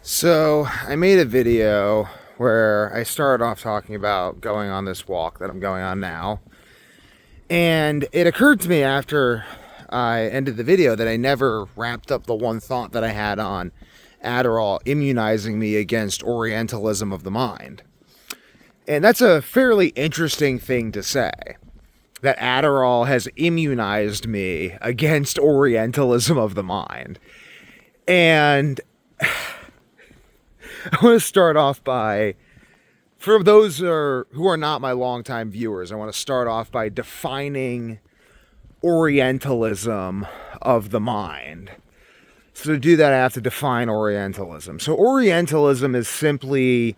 So I made a video where I started off talking about going on this walk that I'm going on now. And it occurred to me after I ended the video that I never wrapped up the one thought that I had on Adderall immunizing me against Orientalism of the mind. And that's a fairly interesting thing to say, that Adderall has immunized me against Orientalism of the mind. And I want to start off by, for those who are not my longtime viewers, I want to start off by defining Orientalism of the mind. So to do that, I have to define Orientalism. So Orientalism is simply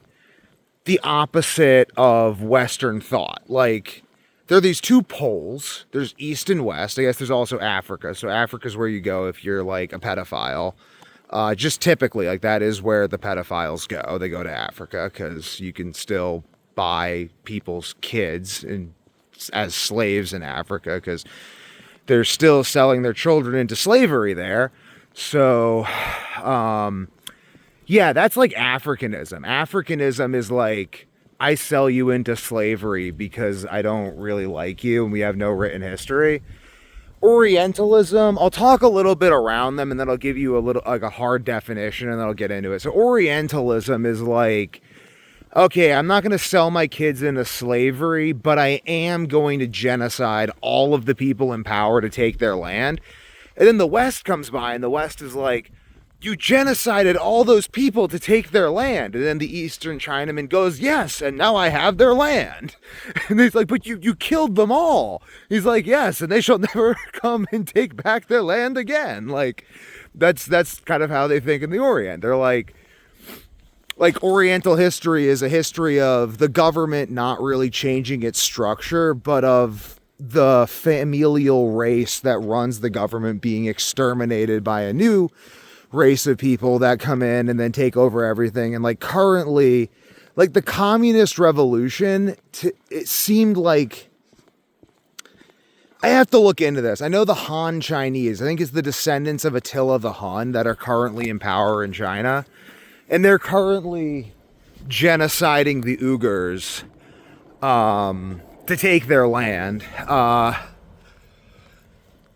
the opposite of Western thought. Like, there are these two poles. There's East and West. I guess there's also Africa. So Africa's where you go if you're like a pedophile. Just typically, like, that is where the pedophiles go. They go to Africa because you can still buy people's kids as slaves in Africa because they're still selling their children into slavery there. So, yeah, that's like Africanism. Africanism is like, I sell you into slavery because I don't really like you and we have no written history. Orientalism, I'll talk a little bit around them and then I'll give you a little, like, a hard definition and then I'll get into it. So Orientalism is like, okay, I'm not going to sell my kids into slavery, but I am going to genocide all of the people in power to take their land. And then the West comes by and the West is like, you genocided all those people to take their land. And then the Eastern Chinaman goes, yes, and now I have their land. And he's like, but you killed them all. He's like, yes, and they shall never come and take back their land again. Like, that's kind of how they think in the Orient. They're like Oriental history is a history of the government not really changing its structure, but of the familial race that runs the government being exterminated by a new race of people that come in and then take over everything. And like currently, like the communist revolution, it seemed like, I have to look into this. I know the Han Chinese, I think it's the descendants of Attila the Hun that are currently in power in China. And they're currently genociding the Uyghurs to take their land.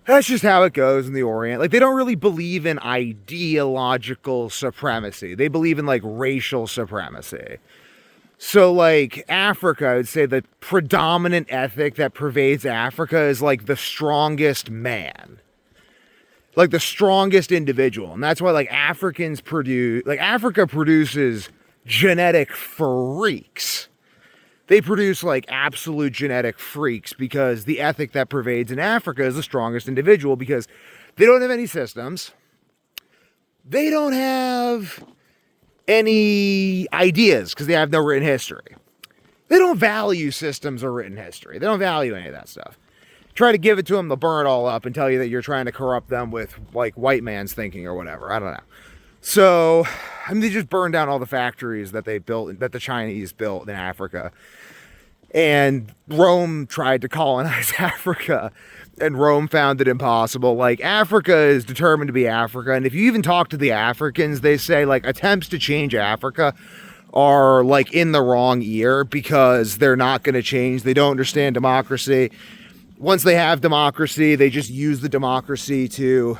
That's just how it goes in the Orient. Like, they don't really believe in ideological supremacy. They believe in, like, racial supremacy. So, like, Africa, I would say the predominant ethic that pervades Africa is, like, the strongest man. Like, the strongest individual. And that's why, like, Africa produces genetic freaks. They produce, like, absolute genetic freaks because the ethic that pervades in Africa is the strongest individual because they don't have any systems. They don't have any ideas because they have no written history. They don't value systems or written history. They don't value any of that stuff. Try to give it to them, they'll burn it all up and tell you that you're trying to corrupt them with, like, white man's thinking or whatever. I don't know. So, I mean, they just burned down all the factories that they built, that the Chinese built in Africa. And Rome tried to colonize Africa, and Rome found it impossible. Like, Africa is determined to be Africa, and if you even talk to the Africans, they say, like, attempts to change Africa are, like, in the wrong ear because they're not going to change. They don't understand democracy. Once they have democracy, they just use the democracy to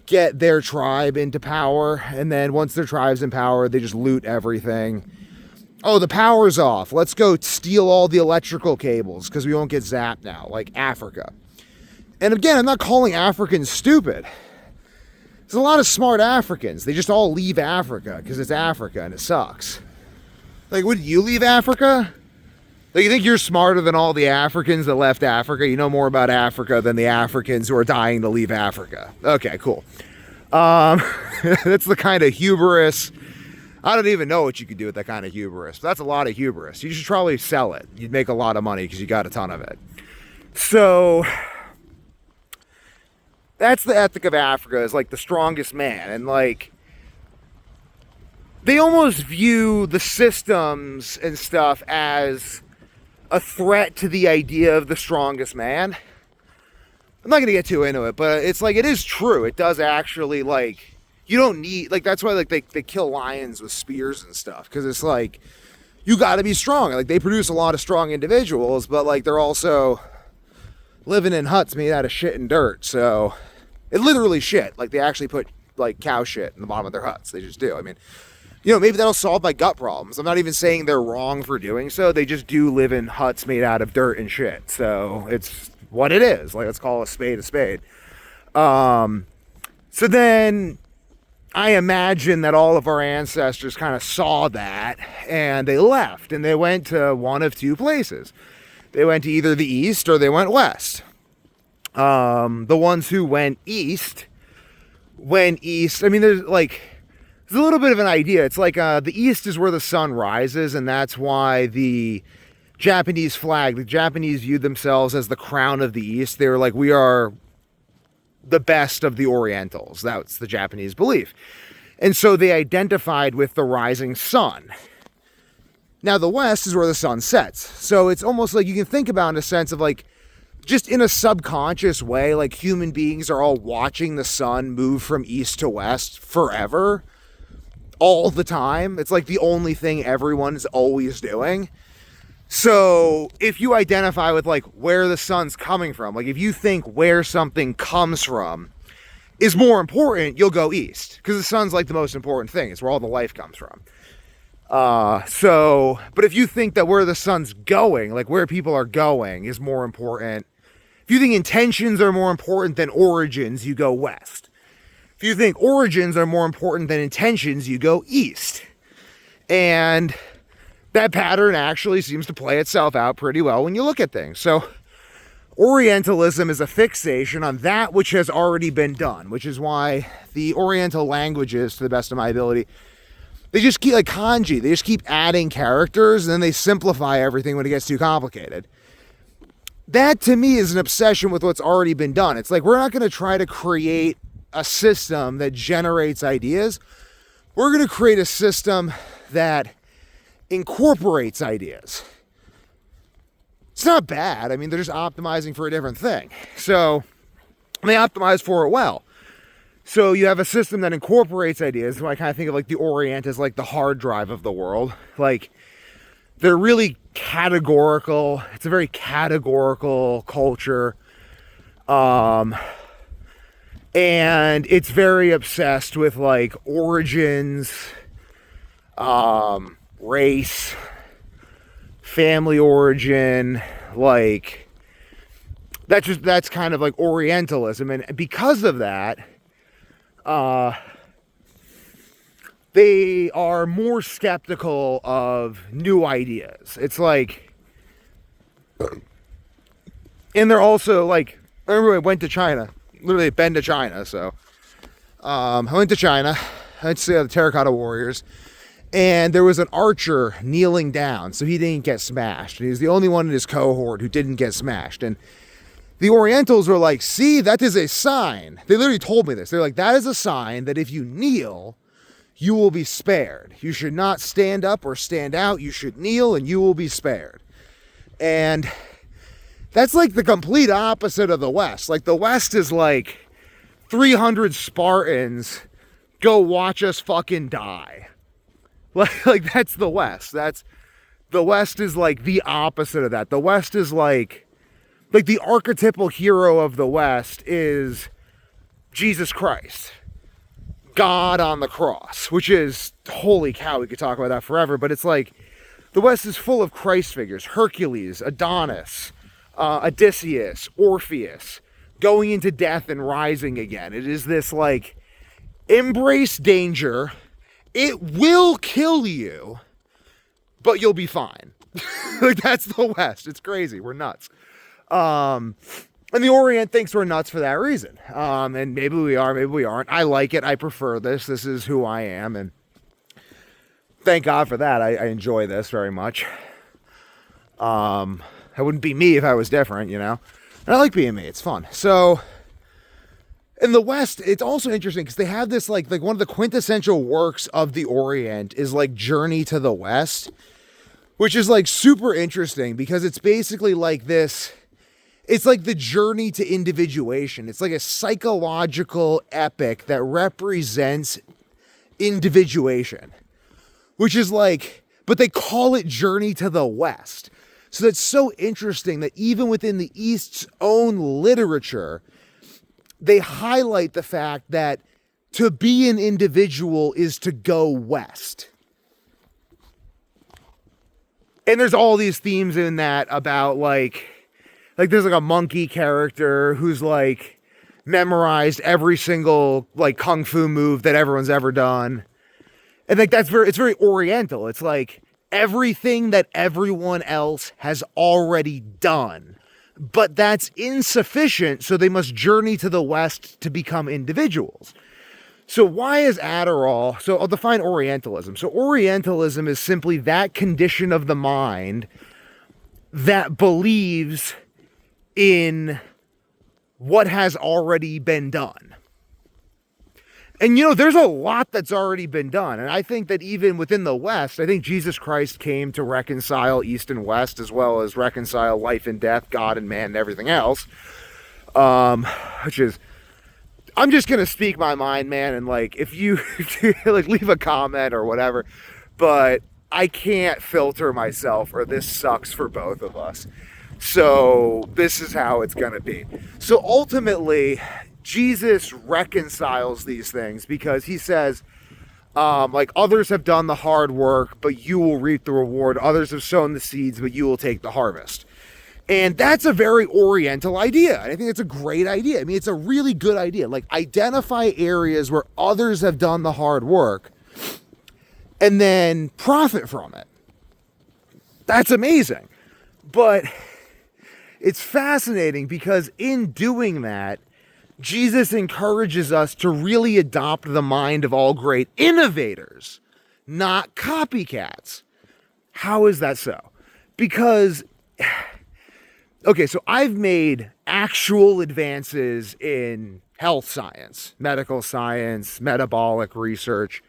get their tribe into power, and then once their tribe's in power, they just loot everything. Oh, the power's off. Let's go steal all the electrical cables because we won't get zapped now, like Africa. And again, I'm not calling Africans stupid. There's a lot of smart Africans. They just all leave Africa because it's Africa and it sucks. Like, would you leave Africa? Like, you think you're smarter than all the Africans that left Africa? You know more about Africa than the Africans who are dying to leave Africa. Okay, cool. That's the kind of hubris. I don't even know what you could do with that kind of hubris. That's a lot of hubris. You should probably sell it. You'd make a lot of money because you got a ton of it. So, that's the ethic of Africa, is like the strongest man. And like, they almost view the systems and stuff as a threat to the idea of the strongest man. I'm not going to get too into it, but it's like, it is true. It does actually, like, You don't need, like, that's why, like, they kill lions with spears and stuff, because it's like, you got to be strong. Like, they produce a lot of strong individuals, but, like, they're also living in huts made out of shit and dirt. So it literally shit. Like, they actually put, like, cow shit in the bottom of their huts. They just do. I mean, you know, maybe that'll solve my gut problems. I'm not even saying they're wrong for doing so. They just do live in huts made out of dirt and shit. So it's what it is. Like, let's call a spade a spade. So then I imagine that all of our ancestors kind of saw that and they left, and they went to one of two places. They went to either the east or they went west. The ones who went east. I mean, there's a little bit of an idea. It's like the east is where the sun rises, and that's why the Japanese flag, the Japanese viewed themselves as the crown of the east. They were like, we are the best of the Orientals. That's the Japanese belief. And so they identified with the rising sun. Now the west is where the sun sets. So it's almost like you can think about it in a sense of like, just in a subconscious way, like human beings are all watching the sun move from east to west forever, all the time. It's like the only thing everyone's always doing. So if you identify with like where the sun's coming from, like if you think where something comes from is more important, you'll go east, because the sun's like the most important thing. It's where all the life comes from. But if you think that where the sun's going, like where people are going is more important, if you think intentions are more important than origins, you go west. If you think origins are more important than intentions, you go east. And that pattern actually seems to play itself out pretty well when you look at things. So Orientalism is a fixation on that which has already been done, which is why the Oriental languages, to the best of my ability, they just keep, like kanji, they just keep adding characters, and then they simplify everything when it gets too complicated. That, to me, is an obsession with what's already been done. It's like, we're not going to try to create a system that generates ideas. We're going to create a system that incorporates ideas. It's not bad. I mean, they're just optimizing for a different thing. So they optimize for it well. So you have a system that incorporates ideas. So I kind of think of like the Orient as like the hard drive of the world. Like, they're really categorical. It's a very categorical culture. And it's very obsessed with like origins, race, family origin, like that's kind of like Orientalism. And because of that, they are more skeptical of new ideas. It's like, and they're also like, I remember I went to China, literally been to China. So, I went to China, I went to see the Terracotta Warriors, and there was an archer kneeling down so he didn't get smashed. And he was the only one in his cohort who didn't get smashed. And the Orientals were like, see, that is a sign. They literally told me this. They're like, that is a sign that if you kneel, you will be spared. You should not stand up or stand out. You should kneel and you will be spared. And that's like the complete opposite of the West. Like, the West is like 300 Spartans, go watch us fucking die. Like that's the West. The West is like the opposite of that. The West is like the archetypal hero of the West is Jesus Christ, God on the cross, which is, holy cow, we could talk about that forever. But it's like, the West is full of Christ figures: Hercules, Adonis, Odysseus, Orpheus, going into death and rising again. It is this like, embrace danger. It will kill you, but you'll be fine. Like, that's the West. It's crazy. We're nuts. And the Orient thinks we're nuts for that reason. And maybe we are, maybe we aren't. I like it. I prefer this. This is who I am. And thank God for that. I enjoy this very much. I wouldn't be me if I was different, you know? And I like being me. It's fun. So in the West, it's also interesting because they have this like one of the quintessential works of the Orient is like Journey to the West, which is like super interesting because it's basically like this. It's like the journey to individuation. It's like a psychological epic that represents individuation, which is like, but they call it Journey to the West. So that's so interesting that even within the East's own literature, they highlight the fact that to be an individual is to go west. And there's all these themes in that about like there's like a monkey character who's like memorized every single like kung fu move that everyone's ever done. And like it's very Oriental. It's like everything that everyone else has already done. But that's insufficient, so they must journey to the West to become individuals. So why is Adderall? So I'll define Orientalism. So Orientalism is simply that condition of the mind that believes in what has already been done. And, you know, there's a lot that's already been done. And I think that even within the West, I think Jesus Christ came to reconcile East and West, as well as reconcile life and death, God and man, and everything else. Which is, I'm just going to speak my mind, man. And like, if you like leave a comment or whatever, but I can't filter myself, or this sucks for both of us. So this is how it's going to be. So ultimately, Jesus reconciles these things because he says, like, others have done the hard work, but you will reap the reward. Others have sown the seeds, but you will take the harvest. And that's a very Oriental idea. And I think it's a great idea. I mean, it's a really good idea. Like, identify areas where others have done the hard work and then profit from it. That's amazing. But it's fascinating because in doing that, Jesus encourages us to really adopt the mind of all great innovators, not copycats. How is that so? Because, okay, so I've made actual advances in health science, medical science, metabolic research,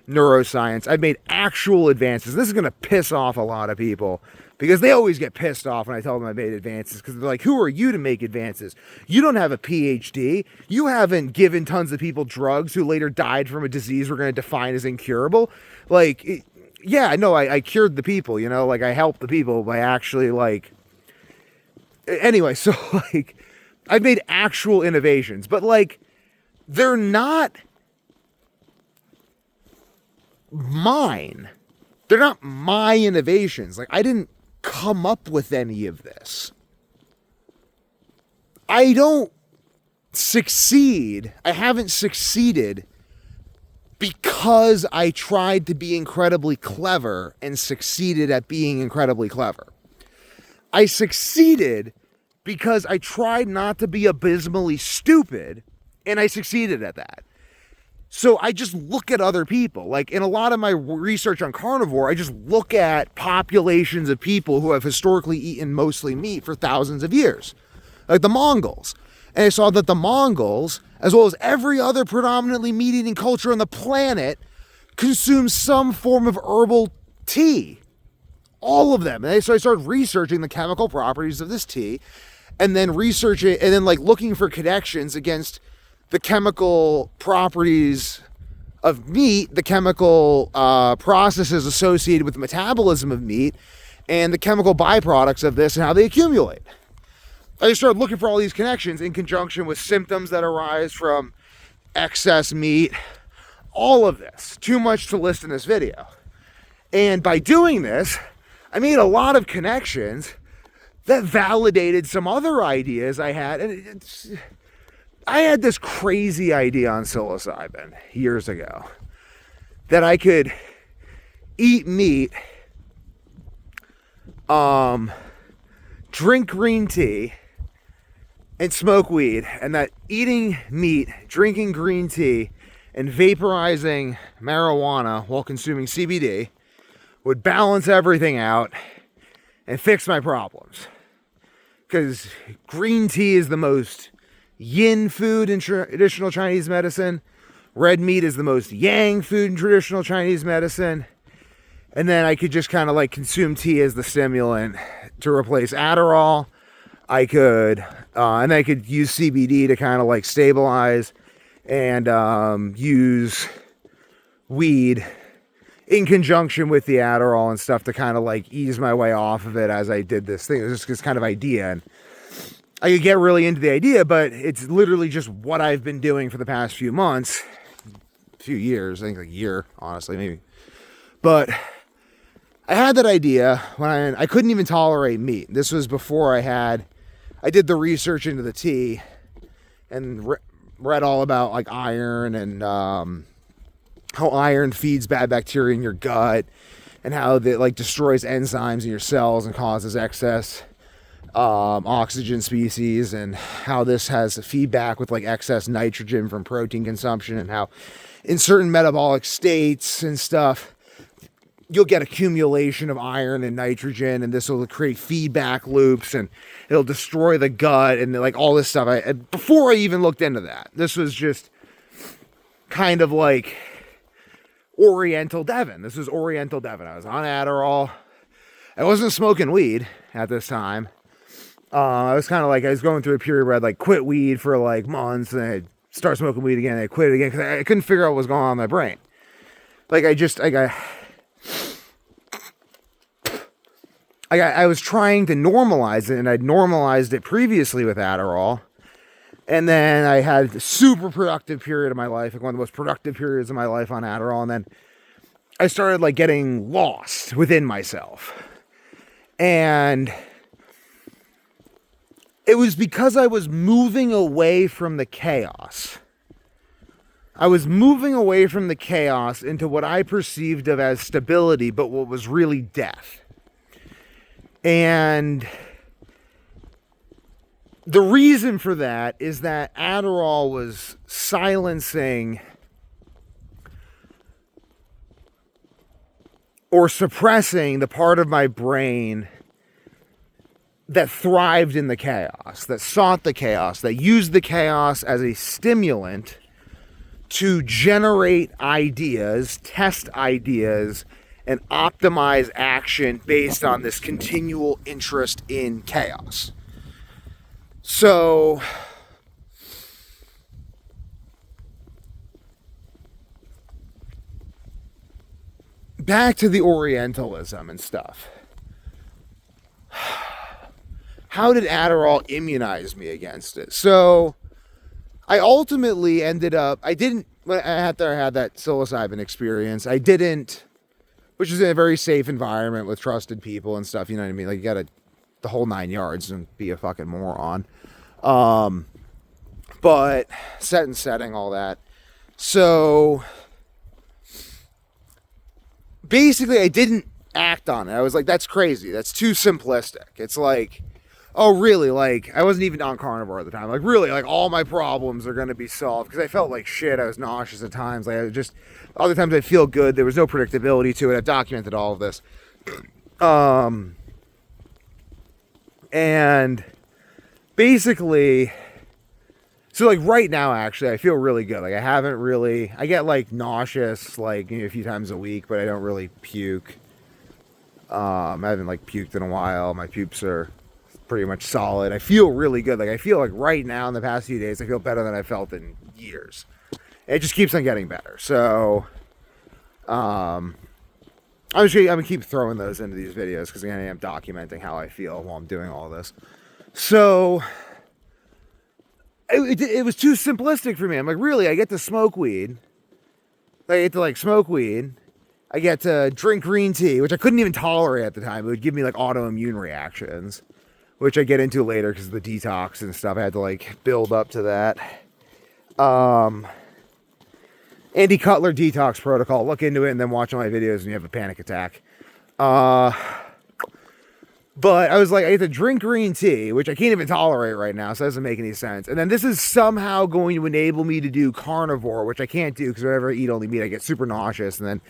neuroscience. I've made actual advances. This is going to piss off a lot of people because they always get pissed off when I tell them I made advances because they're like, who are you to make advances? You don't have a PhD. You haven't given tons of people drugs who later died from a disease we're going to define as incurable. Like, yeah, no, I cured the people, you know, like I helped the people by actually like, anyway, so like I've made actual innovations, but like they're not mine. They're not my innovations. Like I didn't come up with any of this. I don't succeed. I haven't succeeded because I tried to be incredibly clever and succeeded at being incredibly clever. I succeeded because I tried not to be abysmally stupid and I succeeded at that. So I just look at other people. Like in a lot of my research on carnivore, I just look at populations of people who have historically eaten mostly meat for thousands of years, like the Mongols. And I saw that the Mongols, as well as every other predominantly meat-eating culture on the planet, consume some form of herbal tea. All of them. And so I started researching the chemical properties of this tea, and then researching, and then like looking for connections against the chemical properties of meat, the chemical processes associated with the metabolism of meat, and the chemical byproducts of this and how they accumulate. I just started looking for all these connections in conjunction with symptoms that arise from excess meat, all of this. Too much to list in this video. And by doing this, I made a lot of connections that validated some other ideas I had. And I had this crazy idea on psilocybin years ago that I could eat meat, drink green tea, and smoke weed, and that eating meat, drinking green tea, and vaporizing marijuana while consuming CBD would balance everything out and fix my problems. Because green tea is the most yin food in traditional Chinese medicine. Red meat is the most yang food in traditional Chinese medicine. And then I could just kind of like consume tea as the stimulant to replace Adderall. I could, and I could use CBD to kind of like stabilize, and use weed in conjunction with the Adderall and stuff to kind of like ease my way off of it as I did this thing. It was just this kind of idea, and I could get really into the idea, but it's literally just what I've been doing for the past few months, few years, I think like a year, honestly, maybe. But I had that idea when I couldn't even tolerate meat. This was before I did the research into the tea and read all about like iron and how iron feeds bad bacteria in your gut, and how it like destroys enzymes in your cells and causes excess oxygen species, and how this has feedback with like excess nitrogen from protein consumption, and how in certain metabolic states and stuff you'll get accumulation of iron and nitrogen, and this will create feedback loops, and it'll destroy the gut, and like all this stuff. Before I even looked into that, this was just kind of like Oriental Devon. This was Oriental Devon. I was on Adderall. I wasn't smoking weed at this time. I was kind of like, I was going through a period where I'd like quit weed for like months, and I'd start smoking weed again, and I'd quit it again, because I couldn't figure out what was going on in my brain. Like I was trying to normalize it, and I'd normalized it previously with Adderall. And then I had a super productive period of my life, like one of the most productive periods of my life on Adderall. And then I started like getting lost within myself. And it was because I was moving away from the chaos. I was moving away from the chaos into what I perceived of as stability, but what was really death. And the reason for that is that Adderall was silencing or suppressing the part of my brain that thrived in the chaos, that sought the chaos, that used the chaos as a stimulant to generate ideas, test ideas, and optimize action based on this continual interest in chaos. So back to the Orientalism and stuff. How did Adderall immunize me against it? So I ultimately ended up, after I had that psilocybin experience, I didn't, which is in a very safe environment with trusted people and stuff, you know what I mean? Like, you gotta, the whole 9 yards and be a fucking moron. But setting, all that. So basically I didn't act on it. I was like, that's crazy. That's too simplistic. It's like, oh, really? Like, I wasn't even on carnivore at the time. Like, really? Like, all my problems are going to be solved. Because I felt like shit. I was nauseous at times. Like, other times I'd feel good. There was no predictability to it. I've documented all of this. And basically, so like right now, actually, I feel really good. Like, I get like nauseous, like, a few times a week, but I don't really puke. I haven't like puked in a while. My pubes are pretty much solid. I feel really good. Like, I feel like right now in the past few days, I feel better than I felt in years. It just keeps on getting better. So, I'm gonna keep throwing those into these videos because I am documenting how I feel while I'm doing all this. So, it was too simplistic for me. I'm like, really? I get to smoke weed. I get to like smoke weed. I get to drink green tea, which I couldn't even tolerate at the time. It would give me like autoimmune reactions, which I get into later because of the detox and stuff. I had to like build up to that. Andy Cutler detox protocol. Look into it and then watch all my videos and you have a panic attack. But I was like, I get to drink green tea, which I can't even tolerate right now, so that doesn't make any sense. And then this is somehow going to enable me to do carnivore, which I can't do because whenever I eat only meat, I get super nauseous. And then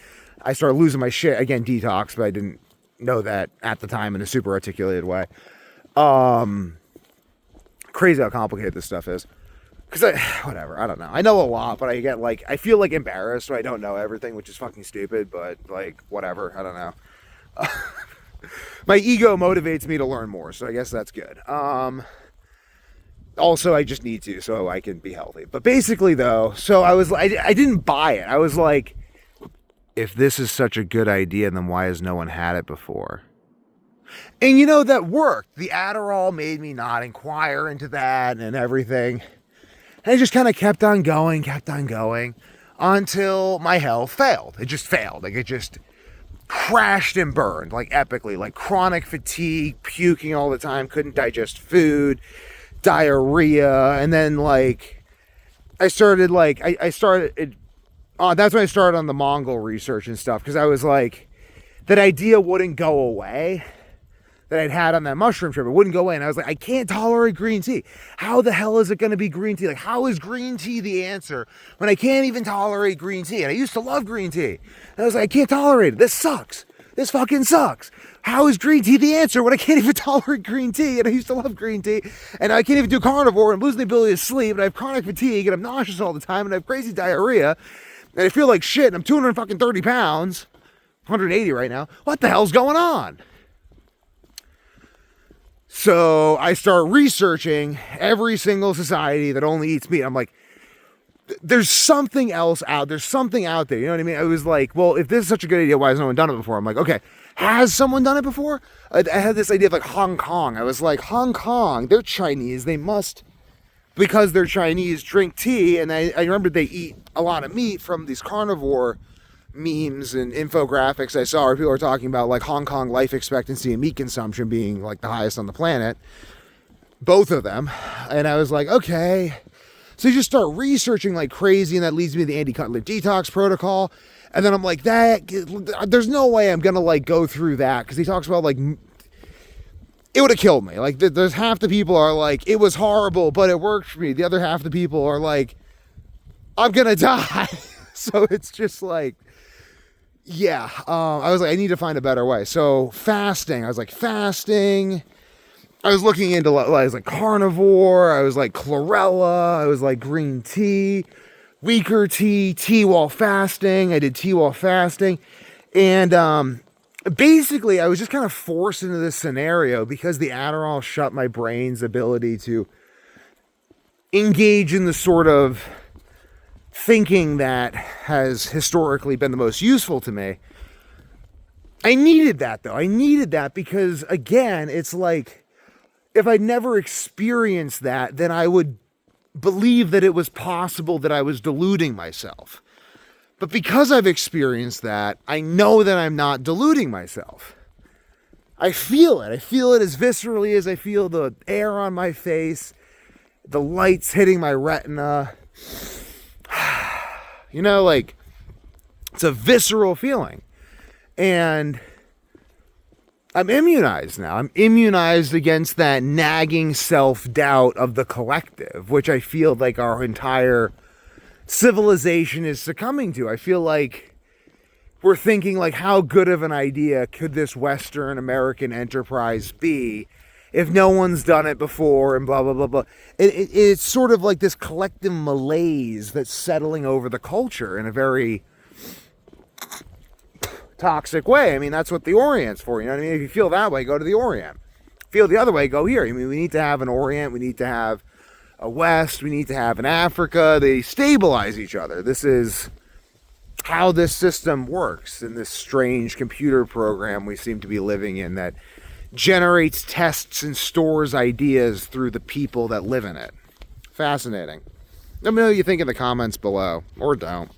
I start losing my shit. Again, detox, but I didn't know that at the time in a super articulated way. Crazy how complicated this stuff is. Because whatever, I don't know. I know a lot, but I feel like embarrassed when I don't know everything, which is fucking stupid, but like, whatever, I don't know. My ego motivates me to learn more, so I guess that's good. Also, I just need to so I can be healthy. But basically, though, so I didn't buy it. I was like, if this is such a good idea, then why has no one had it before? And you know, that worked. The Adderall made me not inquire into that and everything. And I just kind of kept on going until my health failed. It just failed. Like, it just crashed and burned, like, epically. Like, chronic fatigue, puking all the time, couldn't digest food, diarrhea. And then, like, I started that's when I started on the Mongol research and stuff, because I was like, that idea wouldn't go away that I'd had on that mushroom trip. It wouldn't go away. And I was like, I can't tolerate green tea. How the hell is it going to be green tea? Like, how is green tea the answer when I can't even tolerate green tea? And I used to love green tea. And I was like, I can't tolerate it. This sucks. This fucking sucks. How is green tea the answer when I can't even tolerate green tea? And I used to love green tea. And I can't even do carnivore. And I'm losing the ability to sleep. And I have chronic fatigue. And I'm nauseous all the time. And I have crazy diarrhea. And I feel like shit. And I'm 230 pounds. 180 right now. What the hell's going on? So I start researching every single society that only eats meat. I'm like, there's something else out. There's something out there. You know what I mean? I was like, well, if this is such a good idea, why has no one done it before? I'm like, okay, has someone done it before? I had this idea of like Hong Kong. I was like, Hong Kong, they're Chinese. They must, because they're Chinese, drink tea. And I remember they eat a lot of meat from these carnivore memes and infographics I saw where people are talking about like Hong Kong life expectancy and meat consumption being like the highest on the planet, both of them. And I was like, okay. So you just start researching like crazy, and that leads me to the anti-cutlet detox protocol. And then I'm like, there's no way I'm gonna like go through that, because he talks about like, it would have killed me. Like, there's half the people are like, it was horrible but it worked for me. The other half of the people are like, I'm gonna die. So it's just like, yeah, I was like, I need to find a better way. So fasting, I was like, I was looking into, I was like carnivore, I was like chlorella, I was like green tea, weaker tea while fasting. I did tea while fasting. And basically I was just kind of forced into this scenario because the Adderall shut my brain's ability to engage in the sort of thinking that has historically been the most useful to me. I needed that, though. I needed that because, again, it's like, if I'd never experienced that, then I would believe that it was possible that I was deluding myself. But because I've experienced that, I know that I'm not deluding myself. I feel it. I feel it as viscerally as I feel the air on my face, the lights hitting my retina. You know, like, it's a visceral feeling. And I'm immunized now. I'm immunized against that nagging self-doubt of the collective, which I feel like our entire civilization is succumbing to. I feel like we're thinking, like, how good of an idea could this Western American enterprise be if no one's done it before, and blah, blah, blah, blah. It's sort of like this collective malaise that's settling over the culture in a very toxic way. I mean, that's what the Orient's for, you know what I mean? If you feel that way, go to the Orient. Feel the other way, go here. I mean, we need to have an Orient, we need to have a West, we need to have an Africa. They stabilize each other. This is how this system works in this strange computer program we seem to be living in that generates tests and stores ideas through the people that live in it. Fascinating. Let me know what you think in the comments below, or don't.